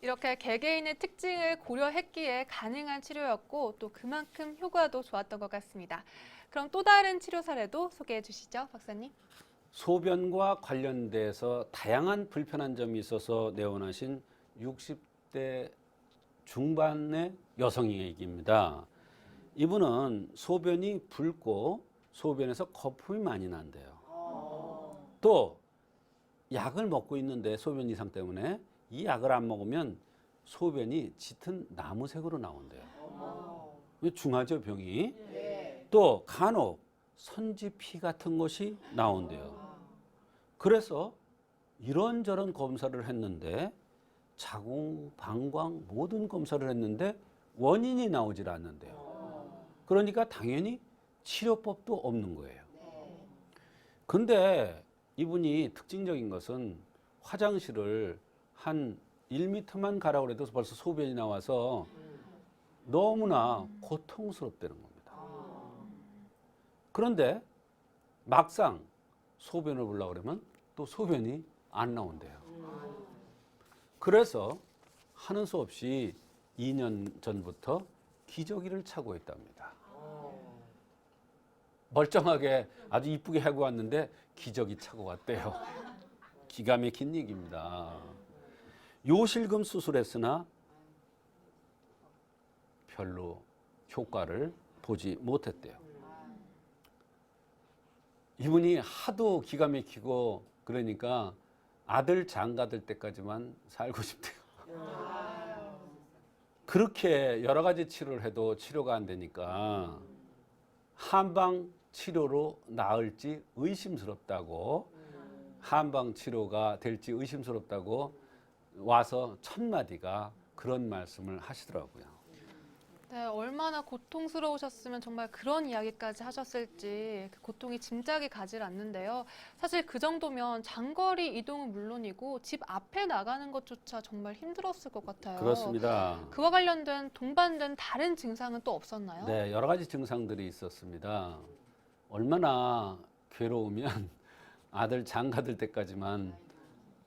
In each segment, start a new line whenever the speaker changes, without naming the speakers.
이렇게 개개인의 특징을 고려했기에 가능한 치료였고 또 그만큼 효과도 좋았던 것 같습니다. 그럼 또 다른 치료 사례도 소개해 주시죠, 박사님.
소변과 관련돼서 다양한 불편한 점이 있어서 내원하신 60대 중반의 여성의 얘기입니다. 이분은 소변이 붉고 소변에서 거품이 많이 난대요. 또 약을 먹고 있는데 소변 이상 때문에 이 약을 안 먹으면 소변이 짙은 나무색으로 나온대요. 중하죠, 병이. 또 간혹 선지피 같은 것이 나온대요. 그래서 이런저런 검사를 했는데 자궁, 방광 모든 검사를 했는데 원인이 나오질 않는데요. 그러니까 당연히 치료법도 없는 거예요. 근데 이분이 특징적인 것은 화장실을 한 1m만 가라고 해도 벌써 소변이 나와서 너무나 고통스럽다는 겁니다. 그런데 막상 소변을 보려고 그러면 또 소변이 안 나온대요. 그래서 하는 수 없이 2년 전부터 기저귀를 차고 있답니다. 멀쩡하게 아주 이쁘게 하고 왔는데 기저귀 차고 왔대요. 기가 막힌 얘기입니다. 요실금 수술했으나 별로 효과를 보지 못했대요. 이분이 하도 기가 막히고 그러니까 아들 장가들 때까지만 살고 싶대요. 그렇게 여러 가지 치료를 해도 치료가 안 되니까 한방 치료로 나을지 의심스럽다고, 한방 치료가 될지 의심스럽다고 와서 첫 마디가 그런 말씀을 하시더라고요.
네, 얼마나 고통스러우셨으면 정말 그런 이야기까지 하셨을지 그 고통이 짐작이 가질 않는데요. 사실 그 정도면 장거리 이동은 물론이고 집 앞에 나가는 것조차 정말 힘들었을 것 같아요.
그렇습니다.
그와 관련된 동반된 다른 증상은 또 없었나요?
네, 여러 가지 증상들이 있었습니다. 얼마나 괴로우면 아들 장가들 때까지만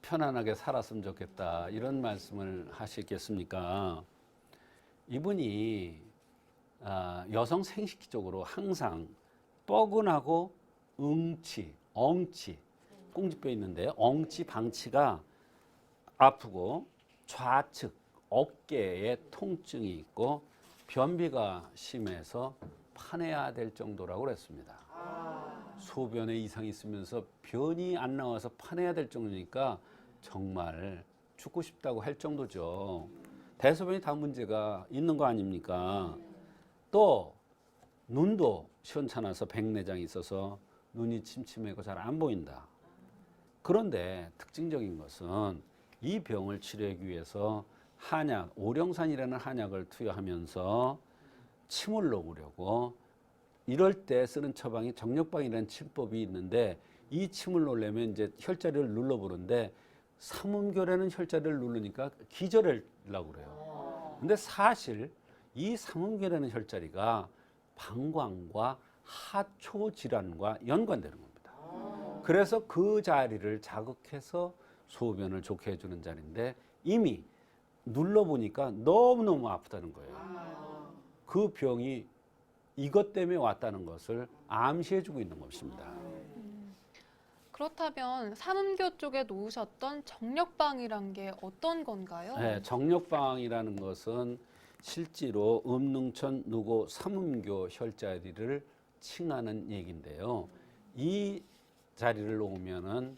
편안하게 살았으면 좋겠다 이런 말씀을 하시겠습니까? 이분이 여성 생식기 쪽으로 항상 뻐근하고 엉치, 꽁지뼈 있는데 엉치, 방치가 아프고 좌측 어깨에 통증이 있고 변비가 심해서 파내야 될 정도라고 그랬습니다. 소변에 이상이 있으면서 변이 안 나와서 파내야 될 정도니까 정말 죽고 싶다고 할 정도죠. 대소변이 다 문제가 있는 거 아닙니까? 또 눈도 시원찮아서 백내장이 있어서 눈이 침침하고 잘 안 보인다. 그런데 특징적인 것은 이 병을 치료하기 위해서 한약, 오령산이라는 한약을 투여하면서 침을 놓으려고 이럴 때 쓰는 처방이 정력방이라는 침법이 있는데 이 침을 놓으려면 이제 혈자리를 눌러보는데 삼음교라는 혈자리를 누르니까 기절하려고 그래요. 근데 사실 이 삼음교라는 혈자리가 방광과 하초 질환과 연관되는 겁니다. 그래서 그 자리를 자극해서 소변을 좋게 해주는 자리인데 이미 눌러보니까 너무너무 아프다는 거예요. 그 병이 이것 때문에 왔다는 것을 암시해주고 있는 것입니다.
그렇다면 삼음교 쪽에 놓으셨던 정력방이란 게 어떤 건가요?
네, 정력방이라는 것은 실제로 음능천, 누고, 삼음교 혈자리를 칭하는 얘기인데요. 이 자리를 놓으면은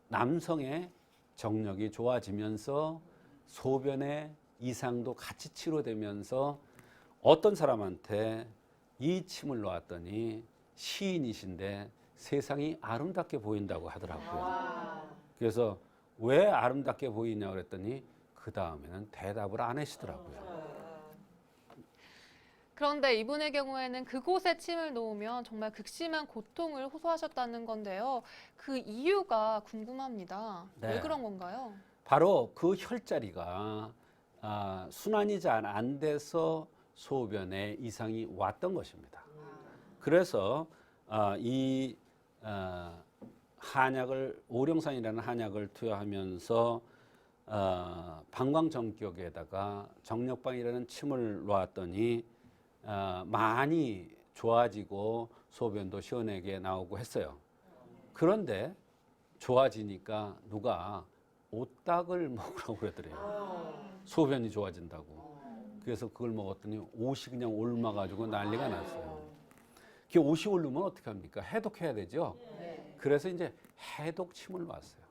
남성의 정력이 좋아지면서 소변의 이상도 같이 치료되면서 어떤 사람한테 이 침을 놓았더니 시인이신데 세상이 아름답게 보인다고 하더라고요. 그래서 왜 아름답게 보이냐고 그랬더니 그 다음에는 대답을 안 하시더라고요.
그런데 이분의 경우에는 그곳에 침을 놓으면 정말 극심한 고통을 호소하셨다는 건데요. 그 이유가 궁금합니다.
네.
왜 그런 건가요?
바로 그 혈자리가 순환이 잘 안 돼서 소변에 이상이 왔던 것입니다. 그래서 이 한약을 오령산이라는 한약을 투여하면서 방광정격에다가 정력방이라는 침을 놓았더니 많이 좋아지고 소변도 시원하게 나오고 했어요. 그런데 좋아지니까 누가 오딱을 먹으라고 그러더래요. 소변이 좋아진다고. 그래서 그걸 먹었더니 옷이 그냥 옮아가지고 난리가 났어요. 그 옷이 오르면 어떻게 합니까? 해독해야 되죠. 그래서 이제 해독침을 놨어요.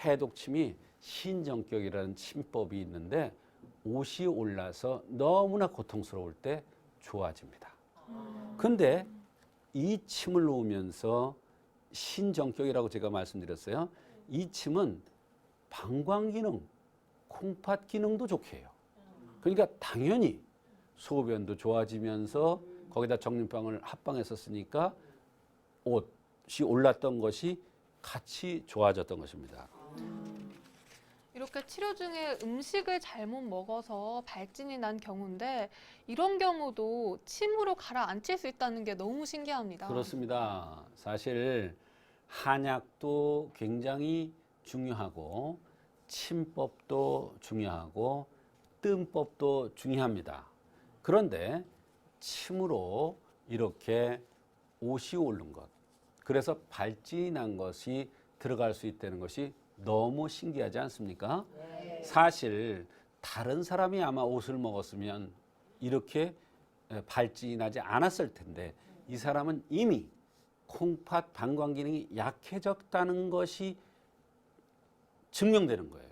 해독침이 신정격이라는 침법이 있는데 옷이 올라서 너무나 고통스러울 때 좋아집니다. 근데 이 침을 놓으면서 신정격이라고 제가 말씀드렸어요. 이 침은 방광기능, 콩팥 기능도 좋게 해요. 그러니까 당연히 소변도 좋아지면서 거기다 정림방을 합방했었으니까 옷이 올랐던 것이 같이 좋아졌던 것입니다.
이렇게 치료 중에 음식을 잘못 먹어서 발진이 난 경우인데 이런 경우도 침으로 가라앉힐 수 있다는 게 너무 신기합니다.
그렇습니다. 사실 한약도 굉장히 중요하고 침법도 중요하고 뜸법도 중요합니다. 그런데 침으로 이렇게 옷이 오른 것, 그래서 발진이 난 것이 들어갈 수 있다는 것이 너무 신기하지 않습니까? 사실 다른 사람이 아마 옷을 먹었으면 이렇게 발진이 나지 않았을 텐데 이 사람은 이미 콩팥 방광 기능이 약해졌다는 것이 증명되는 거예요.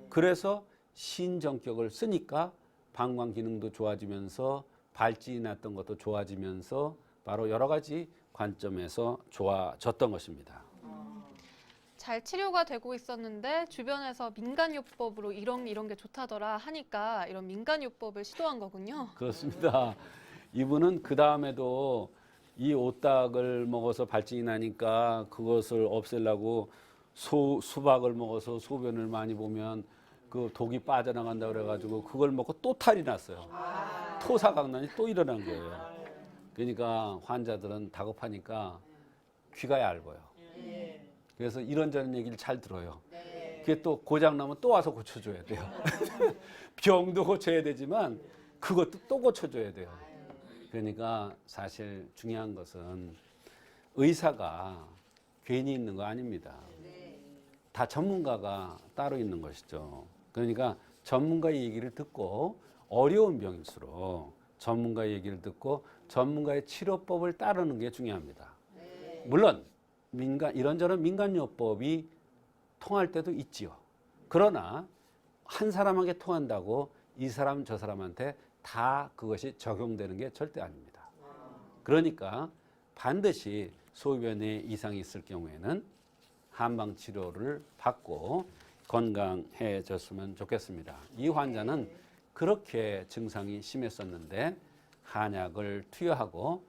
그래서 신정격을 쓰니까 방광 기능도 좋아지면서 발진이 났던 것도 좋아지면서 바로 여러 가지 관점에서 좋아졌던 것입니다.
잘 치료가 되고 있었는데 주변에서 민간요법으로 이런 게 좋다더라 하니까 이런 민간요법을 시도한 거군요.
그렇습니다. 이분은 그 다음에도 이 오딱을 먹어서 발진이 나니까 그것을 없애려고 수박을 먹어서 소변을 많이 보면 그 독이 빠져나간다 그래가지고 그걸 먹고 또 탈이 났어요. 토사강난이 또 일어난 거예요. 그러니까 환자들은 다급하니까 귀가 얇아요. 그래서 이런저런 얘기를 잘 들어요. 그게 또 고장나면 또 와서 고쳐줘야 돼요. 병도 고쳐야 되지만 그것도 또 고쳐줘야 돼요. 그러니까 사실 중요한 것은 의사가 괜히 있는 거 아닙니다. 다 전문가가 따로 있는 것이죠. 그러니까 전문가의 얘기를 듣고 어려운 병일수록 전문가의 얘기를 듣고 전문가의 치료법을 따르는 게 중요합니다. 물론 이런저런 민간요법이 통할 때도 있지요. 그러나 한 사람에게 통한다고 이 사람 저 사람한테 다 그것이 적용되는 게 절대 아닙니다. 그러니까 반드시 소변에 이상이 있을 경우에는 한방 치료를 받고 건강해졌으면 좋겠습니다. 이 환자는 그렇게 증상이 심했었는데 한약을 투여하고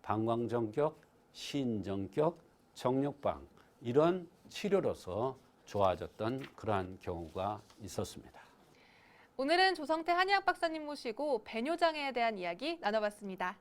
방광정격, 신정격, 정력방 이런 치료로서 좋아졌던 그러한 경우가 있었습니다.
오늘은 조성태 한의학 박사님 모시고 배뇨장애에 대한 이야기 나눠봤습니다.